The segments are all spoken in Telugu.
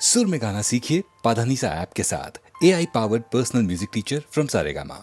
सुर में गाना सीखिए पाधानीसा ऐप के साथ। AI powered personal music teacher from Saregama.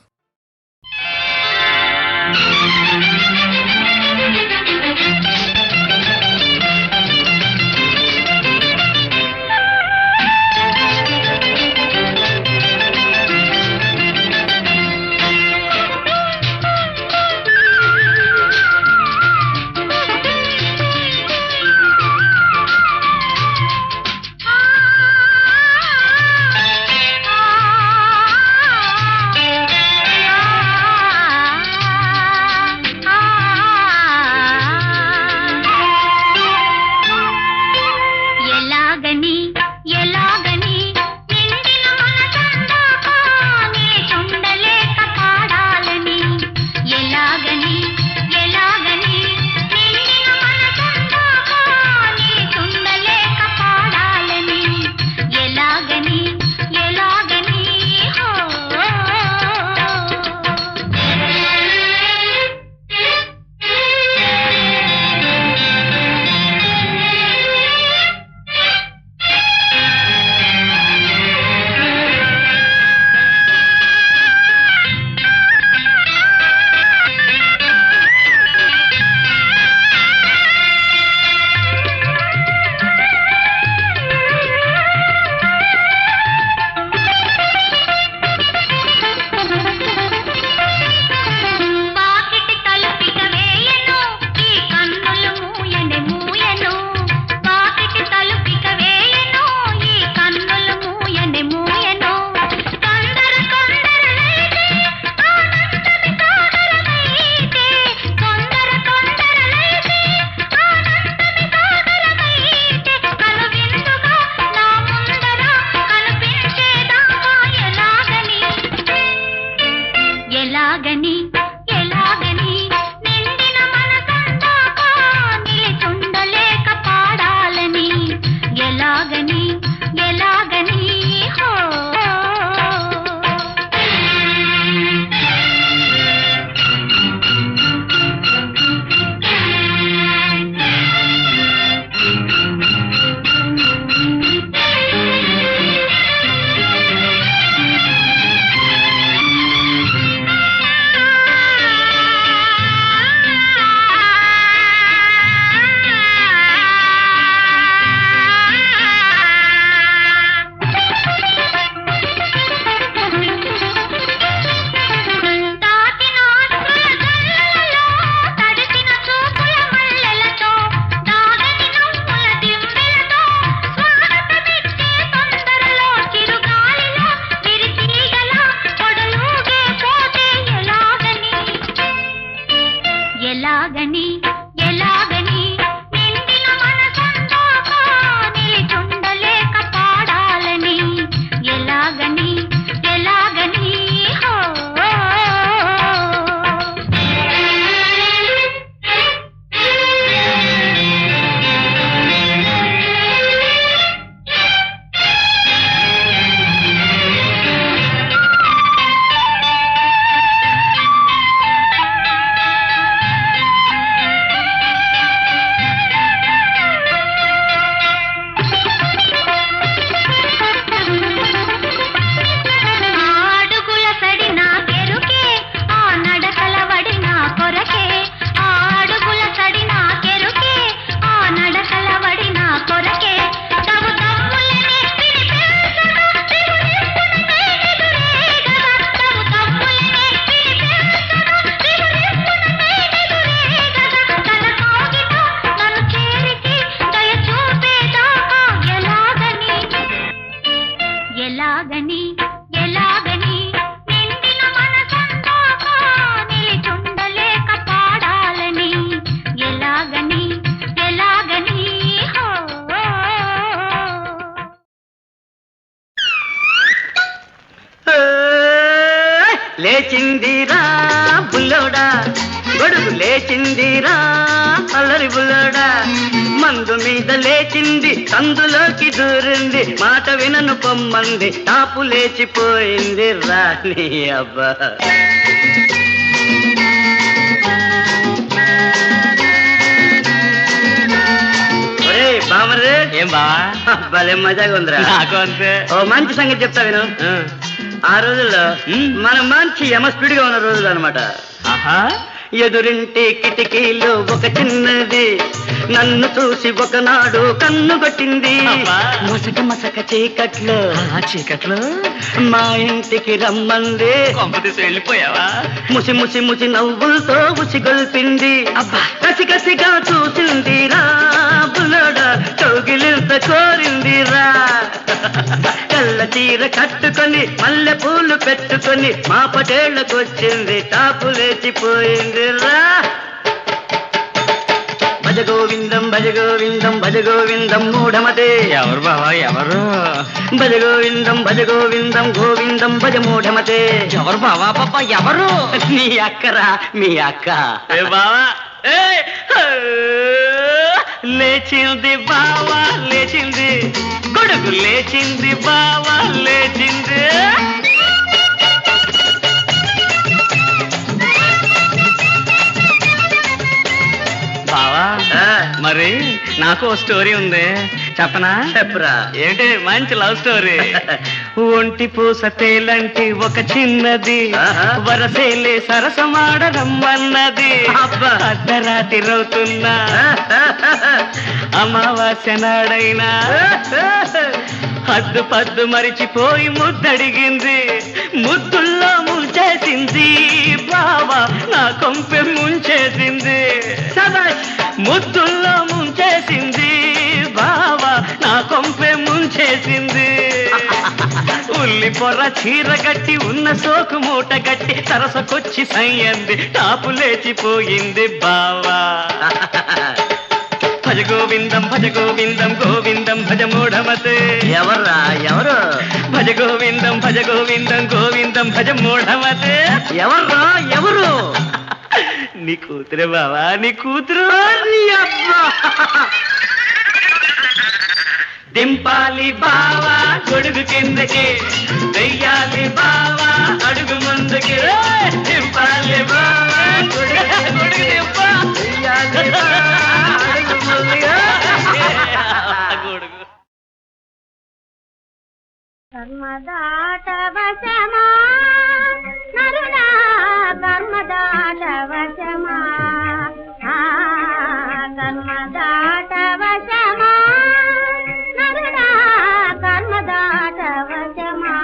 లేచిందిరా బుల్లోడా గొడుగు లేచిందిరా అల్లరి బుల్లోడా మందు మీద లేచింది సందులోకి దూరింది మాట వినను పొమ్మంది తాపు లేచిపోయింది రాని అబ్బా ఒరే బామరే ఏం బావా భలే మజాగా ఉందిరా. నాకు అంతే. ఓ మంచి సంగతి చెప్తా విను. ఆ రోజుల్లో మనం మంచి స్పీడ్ గా ఉన్న రోజులు అనమాట. ఆహా ఎదురింటి కిటికీలో ఒక చిన్నది నన్ను చూసి ఒకనాడు కన్ను కొట్టింది. అబ్బా. మసక మసక చీకట్లో చీకట్లో మా ఇంటికి రమ్మంది. కొంపతీసి వెళ్ళిపోయావా? ముసి ముసి ముసి నవ్వులతో ఉసిగొల్పింది. అబ్బా. కసి కసిగా చూసింది రా బుల్లడా, కౌగిలింత కోరింది రా. కళ్ళ చీర కట్టుకొని మల్లె పూలు పెట్టుకొని మా పటేళ్లకొచ్చింది, టాపు లేచిపోయింది రా. భజ గోవిందం భజ గోవిందం భజ గోవిందం మూఢమతే. ఎవరు బావా ఎవరు? భజ గోవిందం భజ గోవిందం గోవిందం భజ మూఢమతే. ఎవరు బావా పాప ఎవరు? మీ అక్కరా మీ అక్క. ఏ బావా లేచింది బావా లేచింది, గొడుగు లేచింది బావా లేచింది. బావా మరి నాకు ఓ స్టోరీ ఉంది, చెప్పనా? చెప్పురా. ఏంటి? మంచి లవ్ స్టోరీ. ఒంటి పూస తేలంటి ఒక చిన్నది వరసేలే సరసమాడరమ్మన్నది. అబ్బా. అర్ధరాత్రి రవుతున్నా అమావాస్య నాడైనా హద్దు పద్దు మరిచిపోయి ముద్దడిగింది. ముద్దుల్లో ముంచేసింది బావా, నా కొంపె ముంచేసింది. ముద్దుల్లో ముంచేసింది బావా, నా కొంపె ముంచేసింది. ఉల్లి పొర్ర చీర గట్టి ఉన్న సోకు మూట గట్టి సరసకొచ్చి సయ్యంది, టాపు లేచిపోయింది బావా. భజ గోవిందం గోవిందం భజ మూఢమతే. ఎవర్రా ఎవరు? భజ గోవిందం గోవిందం భజ మూఢమతే. ఎవర్రా ఎవరు? నీ కూతురే బావా, నీ కూతురు. నీ అబ్బా. దింపాలి బావా గొడుగు కిందకి, వెయ్యాలి బావా అడుగు ముందుకి. దింపాలి బావా గొడుగు దింప, వెయ్యాలి బావా అడుగు ముందుకి. గొడుగు కర్మదాట వశమా నరుడా, కర్మదాట వశమా, కర్మదాట వశమా నరుడా, కర్మదాట వశమా,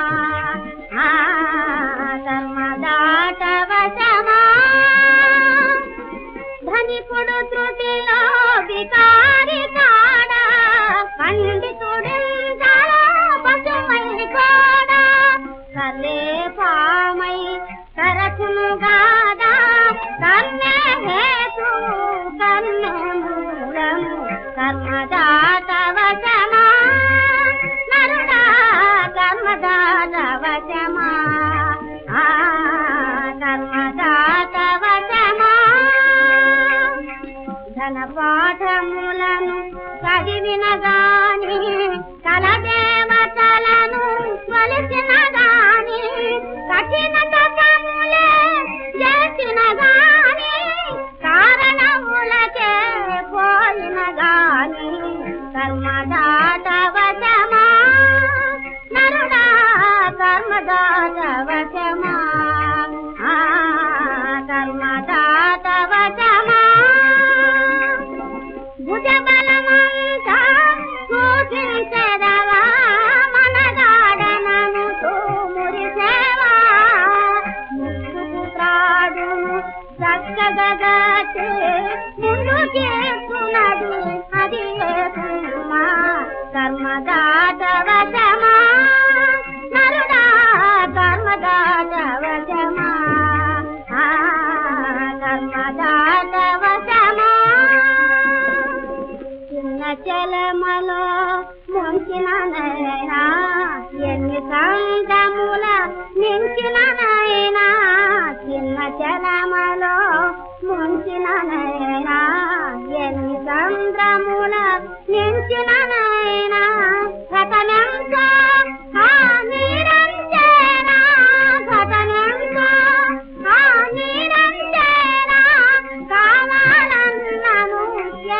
కర్మదాట వశమా. ధనికుడు త్రుటిలో వికారి కాడా, పండితుడిందా పశువై కోడా, కలే పామై కరకును గాదా, కన్నే హేతు కన్నే మూలము. కర్మదాత వశమా నరుడా, కర్మదాత వశమా, కర్మదాత వశమా. ధన పాఠములను చదివిన గాని, కలదేవతలను కొలిచిన గాని, కఠిన తపములే చేసిన గాని, కారణములకే పోయిన గాని, కర్మదాత వశమా నరుడా, కర్మదాత వశమా, కర్మదాత వశమా. భుజబలమంతా సూచించెదవా, మనగాడనను మురిసేవా. ముందుకు త్రాడును చక్కగా గట్టి ముందుకేస్తున్నది అది ఏమా. కర్మదాత వశమా నరుడా, కర్మదాత వశమా, కర్మదాత వశమా. చిన్న చలమలో ముంచిన నైనా, ఎన్ని సందముల మించిన నైనా. చిన్న చలమలో ముంచిన నైనా, ఎన్ని సంద్రముల మించిన నైనా. ఘటనంతో ఆ నీరంచేనా, ఘటనంతో ఆ నీరంచేనా. కావాలన్నను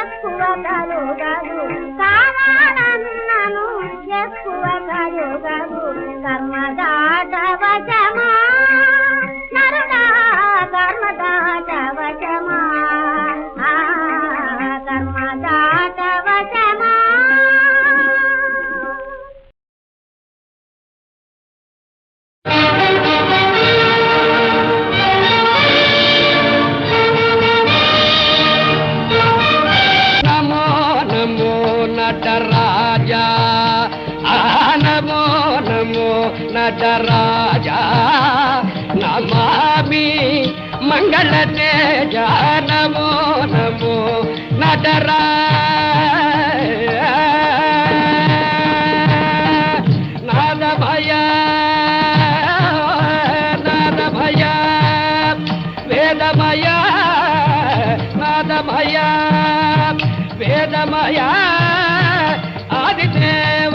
ఎక్కువ కలుగదు, జరుగదు కర్మదాటవశమా నరుడా కర్మదాటవశమా కర్మదాటవశమా. నమో నమో నటరాజా నమో నమో నటరాజా నమామి మంగళ తేజ నమో నమో నటరాజ నాదభయ నాదభయ వేదమయ నాదమయ వేదమయ ఆదిదేవ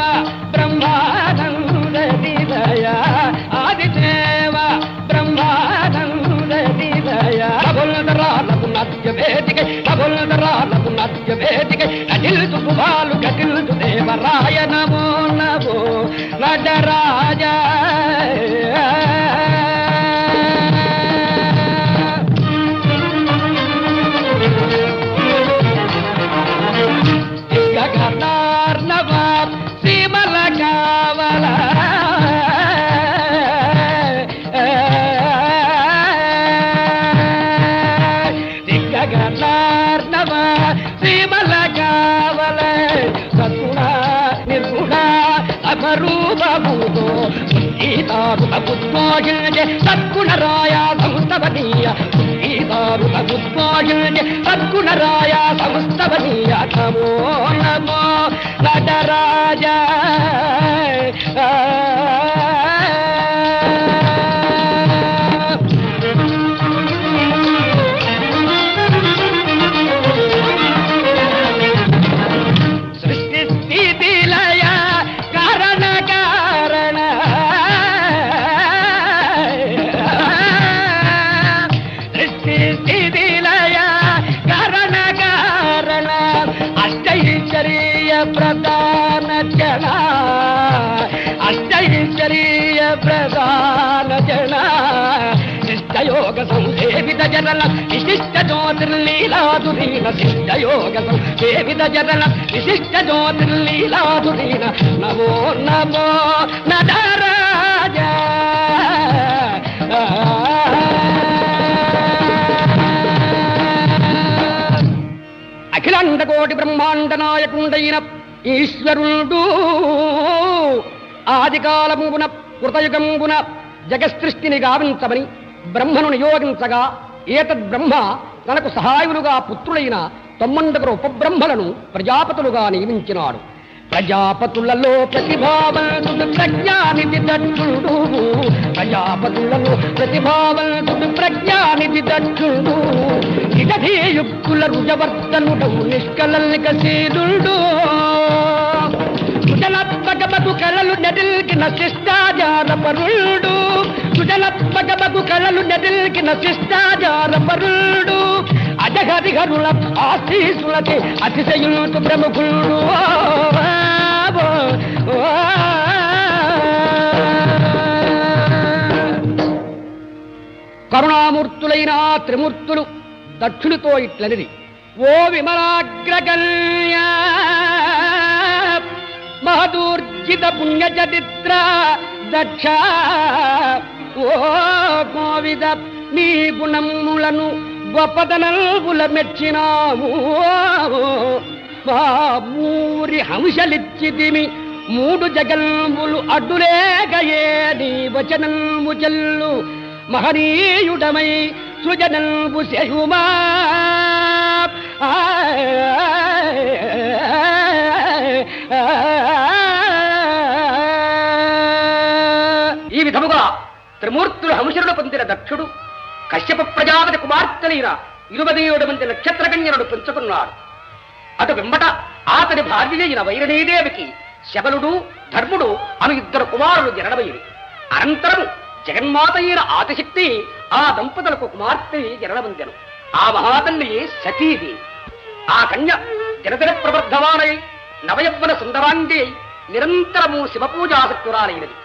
బ్రహ్మానంద నిలయ ఆదిదేవ బ్రహ్మానంద నిలయ నభుల్దరాలకు నాట్య వేదికై నభుల్దరాలకు నాట్య వేదికై కటిల్తు కుమాలు కటిల్తు దేవరాయ నమో నమో నటరాజ గగనార్ణవ శ్రీమల కావల గగనార్ణవ శ్రీమల కావల సద్గుణ నిర్గుణ అమరూపభూతో గీతారుతముద్మోగిల్జె సద్గుణరాయ సంస్తవనీయ గీతారుతముద్మోగిల్జె సద్గుణరాయ సంస్తవనీయ నమో నమో నటరాజ సృష్టి స్థితి లయ కారణ కారణ సృష్టి స్థితి లయ కారణ కారణ అష్టైశ్వర్య ప్రధాన జన అష్టైశ్వర్య ప్రధాన జన సిద్ధయోగ సంసేవిత జనల విశిష్ట జ్యోతిర్లీలాధురీన సిద్ధయోగ సంసేవిత జనల విశిష్ట జ్యోతిర్లీలాధురీన నమో నమో నటరాజ అఖిలాండ కోటి బ్రహ్మాండ నాయకుండైన ఈశ్వరుడు ఆదికాలమున కృతయుగంబున జగసృష్టిని గావించమని బ్రహ్మను నియోగించగా ఏతద్బ్రహ్మ తనకు సహాయులుగా పుత్రులైన 9 ఉపబ్రహ్మలను ప్రజాపతులుగా నియమించినాడు. ప్రజాపతులలో ప్రతిభావంతుడు ప్రజ్ఞానిధి దక్షుడు ప్రజాపతులలో ప్రతిభావంతుడు ప్రజ్ఞానిధి దక్షుడు ఇటధీయుక్తుల రుజవర్తనుడు నిష్కలల్కశీలుడు సుజలత్మకమగు కళలు నెదిల్కిన శిష్టాచార పరుడు సుజలత్మకమగు కళలు నెదిల్కిన శిష్టాచార పరుడు అజహరిహరుల ఆశీసులకి అతిశయులు ప్రముఖుడు కరుణామూర్తులైన త్రిమూర్తులు దక్షునితో ఇట్లనిది ఓ విమలాగ్రగణ్య మహదూర్జిత పుణ్యచరిత్ర దక్ష ఓ కోవిద నీ గుణములను గొప్పదనల్పుల మెచ్చినాము మా మూరి హంసలిచ్చితిమి 3 జగల్ములు అడ్డులేగయే నీ వచనల్ము చెల్లు మహనీయుడమై సృజనల్పు శయుమా ఈ విధముగా త్రిమూర్తులు హంసరుడు పొందిన దక్షుడు కశ్యప ప్రజాపతి కుమార్తెలైన 27 మంది నక్షత్రకన్యలను పెంచుకున్నాడు. అటు వెంబట అతని భార్య అయిన వైరణీదేవికి శబలుడు ధర్ముడు అను 2 కుమారులు జననమయ్యి. అనంతరం జగన్మాత అయిన ఆదిశక్తి ఆ దంపతులకు కుమార్తె జననమందెను. ఆ మహాతల్లి సతీది. ఆ కన్య దినదిన ప్రవర్ధమానై నవయవ్వన సుందరాంగి నిరంతరము శివపూజాసక్తురాలైనది.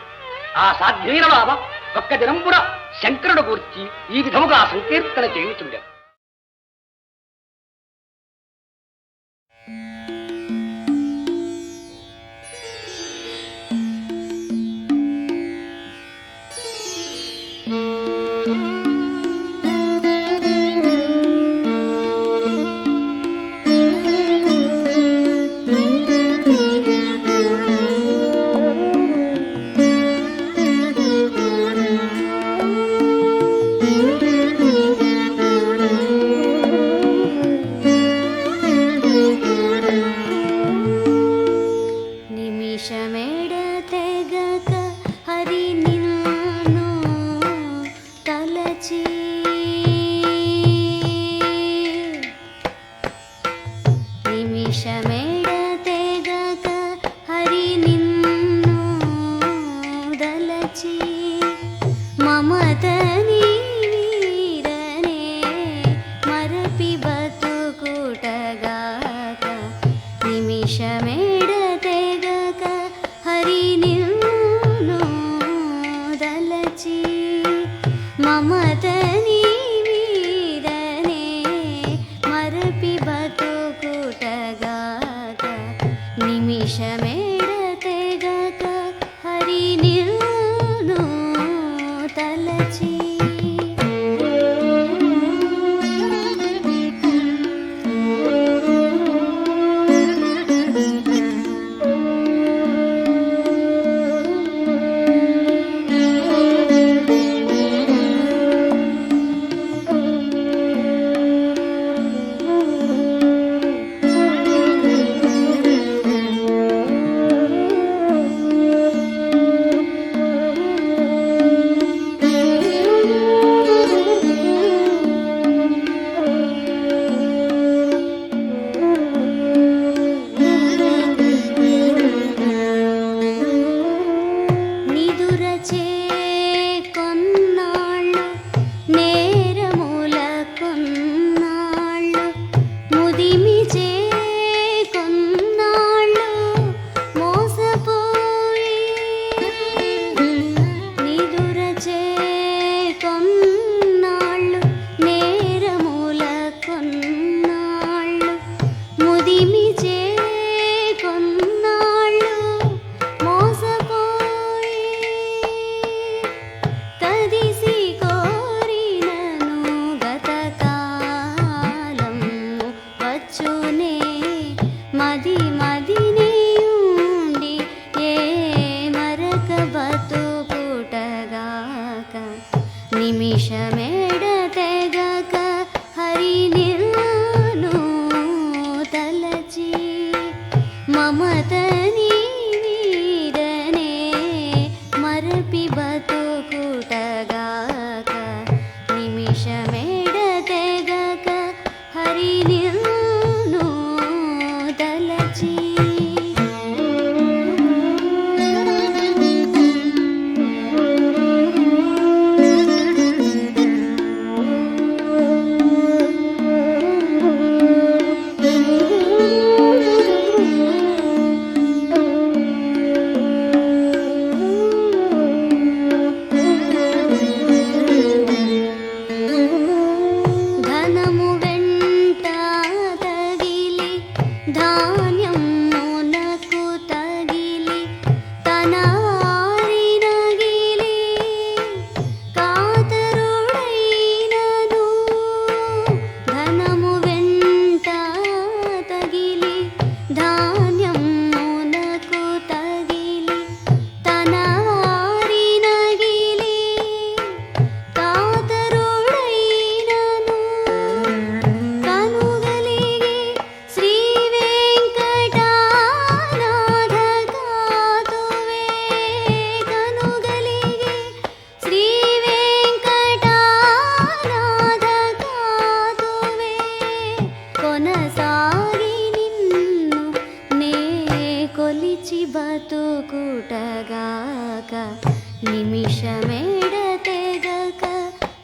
ఆ సాధ్వీర బాబ ఒక్క దినంపున శంకరుడు గూర్చి ఈ విధముగా సంకీర్తన చేయుచుండెను. నిమిషమేడతెగక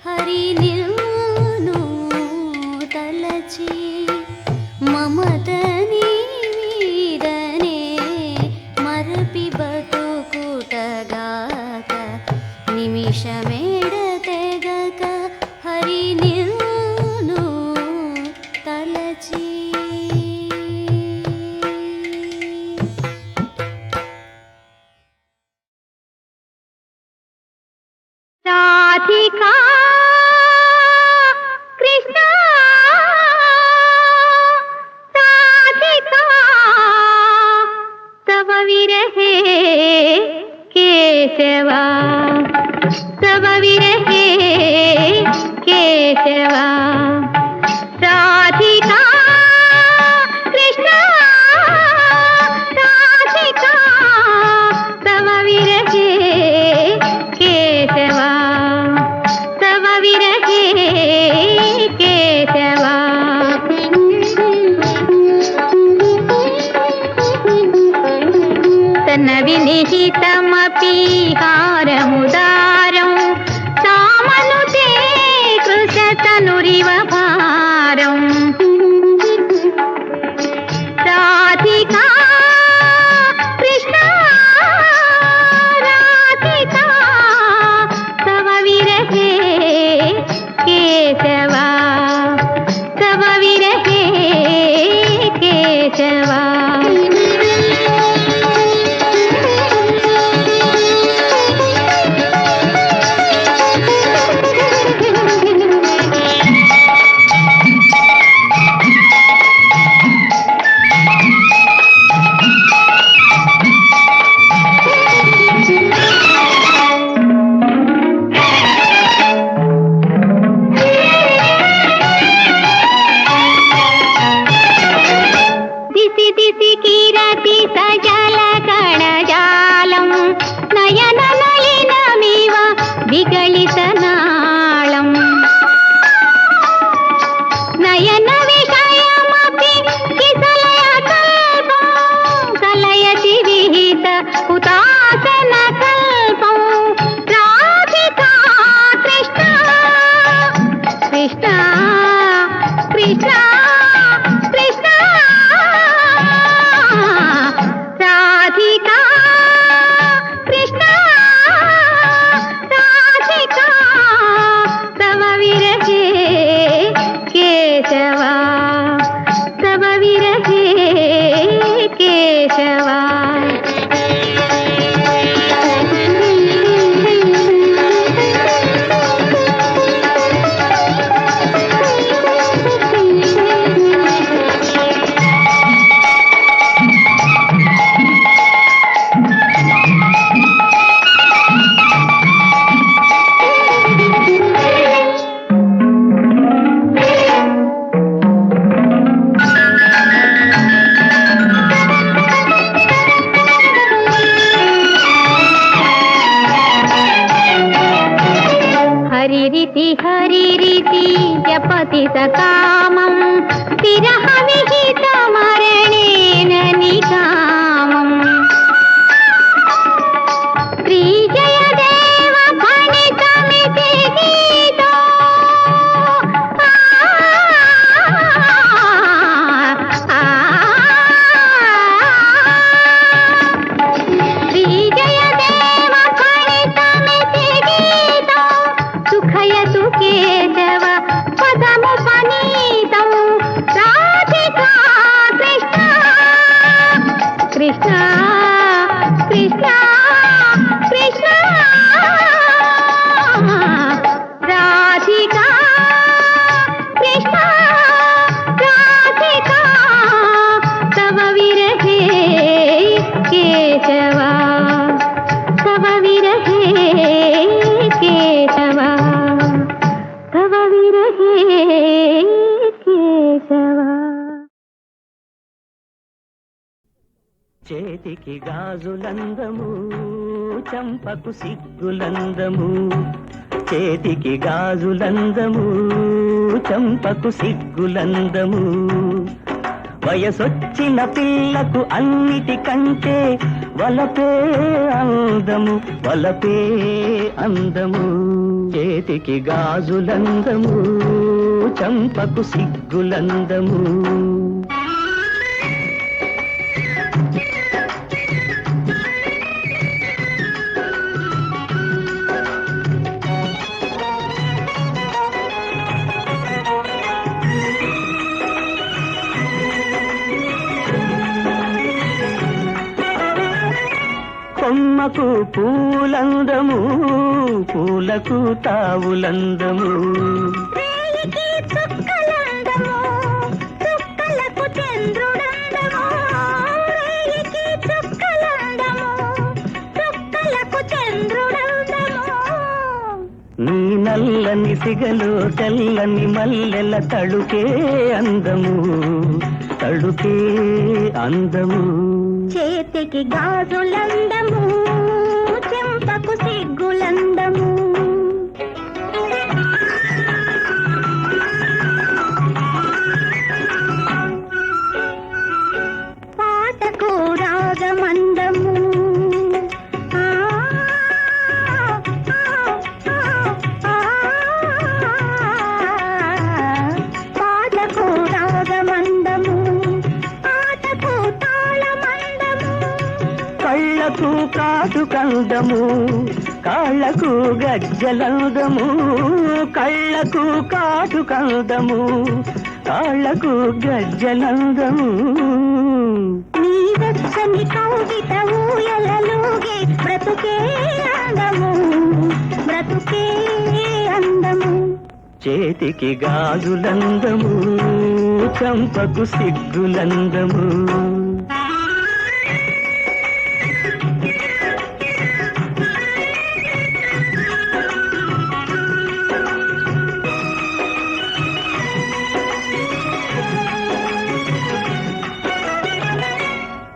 హరి నిన్ను తలచి మమత నీ వీరనే మరపి రాధికా కృష్ణ రాధికా తవ విరహే కేశవా తవ విరహే కేశవా రాధికా కృష్ణ రాధికా తవ విరహే కేశవా తవ విరహే కేశవా తన వినిహితమపి హారముదారం సామనుతే కృశతనురివ భారం రాధికా కృష్ణ రాధికా తవ విరహే కేశవా తవ విరహే కేశవా దిసి దిసి కీరతి సజల గణజాలం నయన నలినమివ విగళిత నాళం నయన విషయమపి కిసలయ కల్పం కలయతి విహిత హుతాసన కల్పం రాధికా కృష్ణ కృష్ణ కృష్ణ కృష్ణ రాధికా కృష్ణ రాధికా తవ విరహే కేశవా తవ విరహే కేశవా హరిరితి జపతి సకామం విరహ విహిత మరణేన నికామం శ్రీ జయదేవ ఫణితమితి గీతో శ్రీ జయదేవ ఫణితమితి గీతో సుఖయతు కేశవ పదము పనీతం రాధికా కృష్ణ కృష్ణ కృష్ణ కృష్ణ రాధికా కృష్ణ రాధికా తవ విరహే కేశవా తవ విరహే కేశవా తవ విరహే కేశవా. చేతికి గాజులందము చంపకు సిగ్గులందము చేతికి గాజులందము చంపకు సిగ్గులందము వయసొచ్చిన పిల్లకు అన్నిటికంటే వలపే అందము వలపే అందము చేతికి గాజులందము చంపకు సిగ్గులందము కొమ్మకు పూలందము పూలకు తావులందము రేయికి చుక్కలందము చుక్కలకు చంద్రుడందము రేయికి చుక్కలందము చుక్కలకు చంద్రుడందము నీ నల్లని సిగలు తెల్లని మల్లెల తడుకే అందము తడుకే అందము చేతికి గాజులందము చెంపకు సిగ్గులందము పాటకు రాగమందము ఆ, ఆ, ఆ, పాటకు రాగమందము ఆటకు తాళమందము కళ్ళకు కాటు కందము కాళ్ళకు గజ్జలందము కళ్ళకు కాటు కందము కాళ్ళకు గజ్జలందము నీ వెచ్చని కౌగిట ఊయలలుగే బ్రతుకే అందము బ్రతుకే అందము చేతికి గాజులందము చంపకు సిగ్గులందము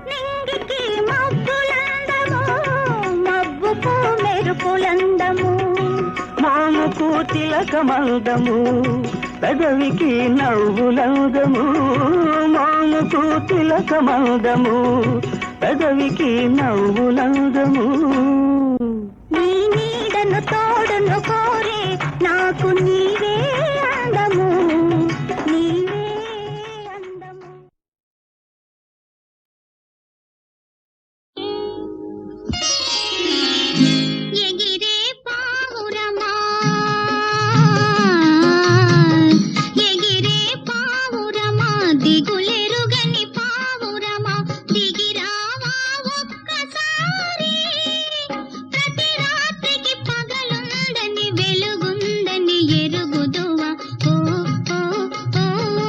నింగికి మబ్బులందము మబ్బుకు మెరుపులందము మాముకు తిలకమందము పెదవికి నవ్వులందము మాముకు తిలకమందము పెదవికి నవ్వులందము నీ నీడను తోడును కోరే నాకు నీవే అందము నీవే అందము ఎగిరే పావురమా ఎగిరే పావురమా దిగులెరుగని పావురమా దిగిరావా ఒక్కసారి ప్రతి రాత్రికి పగలుందని వెలుగుందని ఎరుగుదువా ఓ ఓ ఓ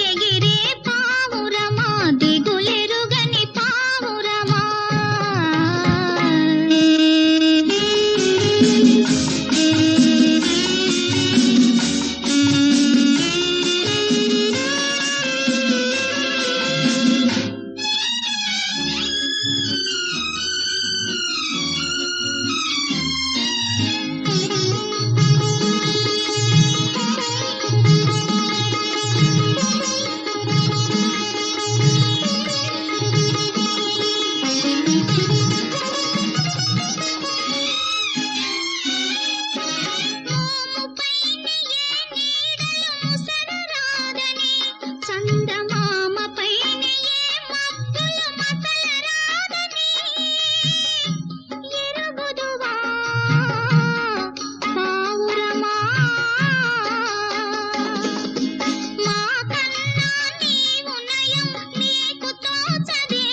ఎగిరే పావురమా దిగులెరుగని పావురమా చందమామ పైన ఏ మబ్బుల మసలరాదని ఎరుగుదువా పావురమా మా కన్నా నీవు నయం నీకు తోచదే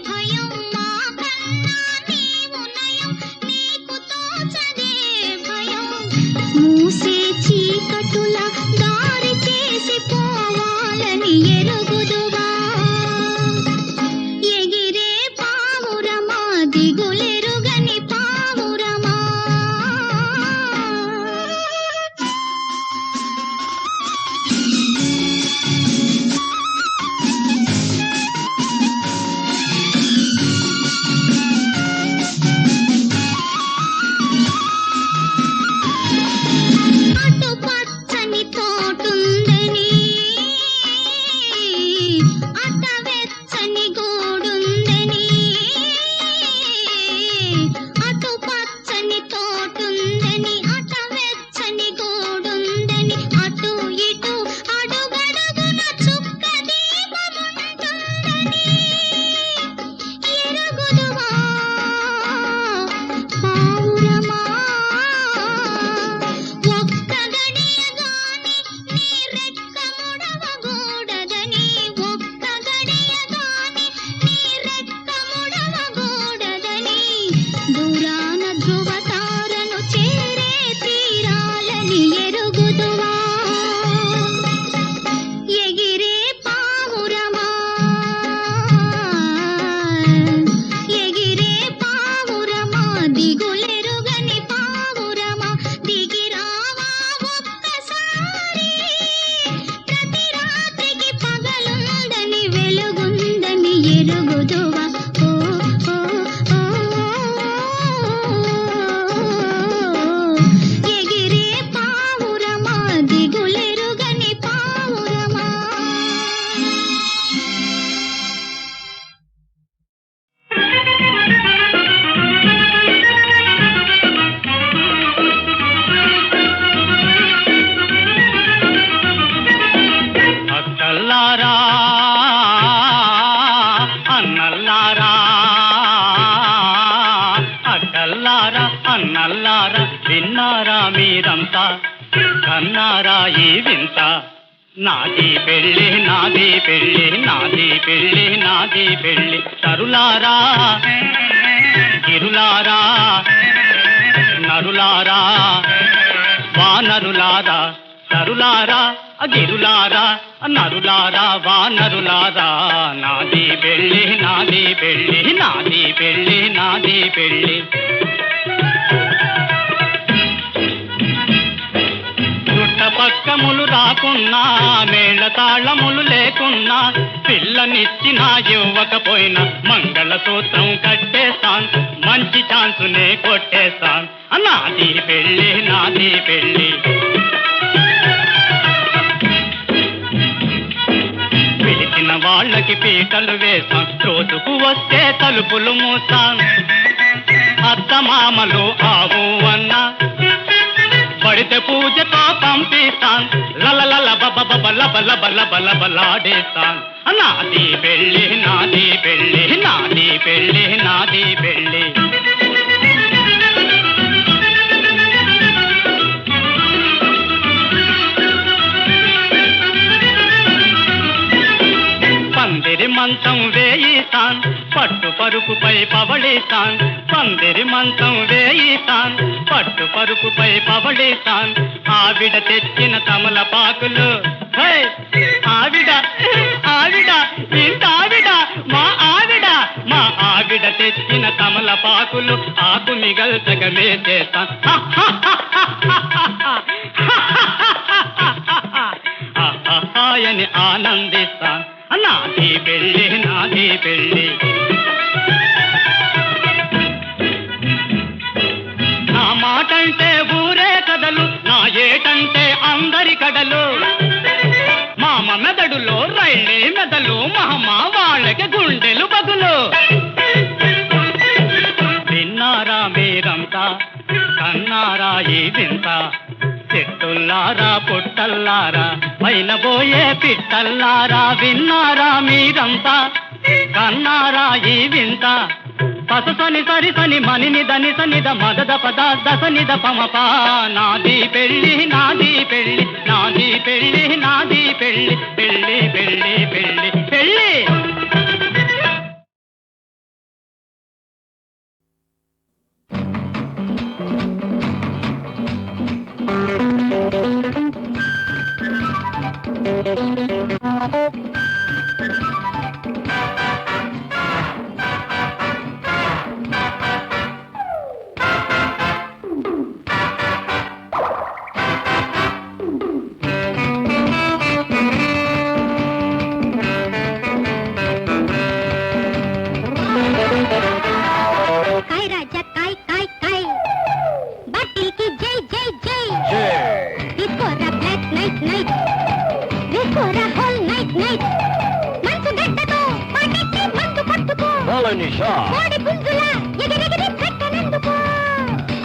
భయం మా కన్నా నీవు నయం నీకు తోచదే భయం మూసే చీకటుల దారి చేసి పోవాలని ఎరుగుదువా ఎగిరే పావురమా దిగులెరుగని పావురమా అటు పచ్చని అమ్మల్లారా అక్కల్లారా అన్నల్లారా విన్నారా మీరంతా కన్నారా ఈ వింత నాది పెళ్ళి నాది పెళ్ళి నాది పెళ్ళి నాది పెళ్ళి తరులారా గిరులారా నరులారా వానరులారా తరులారా గిరులారా నరులారా వానరులారా నాది పెళ్ళి నాది పెళ్ళి నాది పెళ్ళి నాది పెళ్ళి చుట్టపక్కములు రాకున్నా మేళ తాళములు లేకున్నా పిల్లనిచ్చిన ఇవ్వకపోయినా మంగళసూత్రం కట్టేస్తాన్ మంచి ఛాన్సునే కొట్టేస్తాన్ నాది పెళ్ళి నాది పెళ్ళి పిలిచిన వాళ్ళకి పీటలు వేస్తాం రోజుకు వస్తే తలుపులు మూస్తాం అత్తమామలు ఆవు అన్నా పడితే పూజతో పంపిస్తాన్ లలల బబ బబ లబ లబ లబ లబలాడేస్తాన్ నాది పెళ్ళి నాది పెళ్ళి నాది పెళ్ళి నాది పెళ్ళి పందిరి మంచం వేయిస్తాన్ పట్టు పరుపుపై పవళిస్తాన్ పందిరి మంచం వేయిస్తాన్ పట్టు పరుపుపై పవళిస్తాన్ ఆవిడ తెచ్చిన తమలపాకులు ఆవిడ ఆవిడ ఇంత ఆవిడ మా ఆవిడ మా ఆవిడ తెచ్చిన తమలపాకులు ఆకు మిగల్చగా వేసేస్తాన్ అని ఆనందిస్తాన్ నాది పెళ్ళి నాది పెళ్ళి నా మాటంటే ఊరే కదలు నా ఏటంటే అందరి కడలు మామ మెదడులో రైళ్ళే మెదలు మహమ్మ వాళ్ళకి గుండెలు బదులు విన్నారా మీరంతా కన్నారా ఈ వింత చెట్టుల్లారా పుట్టల్లారా పైన పోయే పిట్టల్లారా విన్నారా మీరంతా కన్నారా ఈ వింత పససని సరిసని మనిని దని సనిద మదద పద దసనిద పమపా నాది పెళ్ళి నాది పెళ్ళి నాది పెళ్ళి నాది పెళ్ళి పెళ్ళి పెళ్ళి పెళ్ళి పెళ్ళి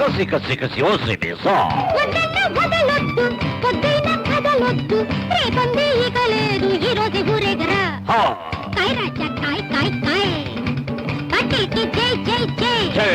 కసి కసి కసి ఓసి బేసా వదలొద్దు పొద్దున కదలొద్దు రేపంది ఇక లేదు ఈ రోజు ఊరేగరా కాయ్ రాజా కాయ్ కాయ్ కాయ్ పట్టికి జై జై జై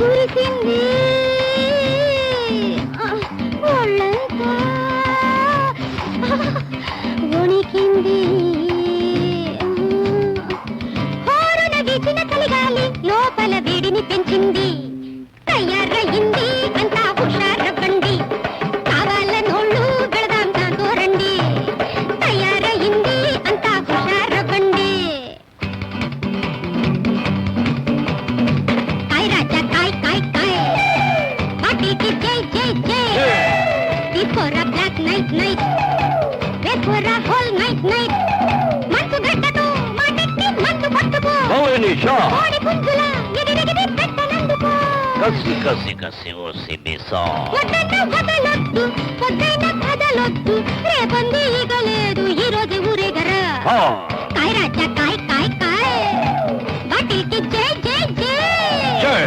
కురిసింది ఒళ్ళంతా వణికింది హోరున వీచిన చలిగాలి లోపల వేడిని పెంచింది తయారయ్యింది అంతా హుషారవ్వండి కావాలనోళ్ళు వెళదాం దాంతో రండి తయారయ్యింది అంతా హుషారవ్వండి కాయ్ రాజా కాయ్ కాయ్ కాయ్ పార్టీకి జై జై జై తీసుకోరా బ్లాక్ నైట్ నైట్ వేసుకోరా హోల్ నైట్ నైట్ మంచు గడ్డతో మాటెక్కి మంచు పట్టుకో Nisha. కోడి పుంజుల ఎగిరెగిరి పెట్టనందుకో Casi, o si mi so. వద్దన్న వదలొద్దు పొద్దైన కదలొద్దు రేపంది ఇక లేదు ఈ రోజు ఊరేగరా కాయ్ రాజా కాయ్ కాయ్ కాయ్ వాటికి జై జై జై Jay.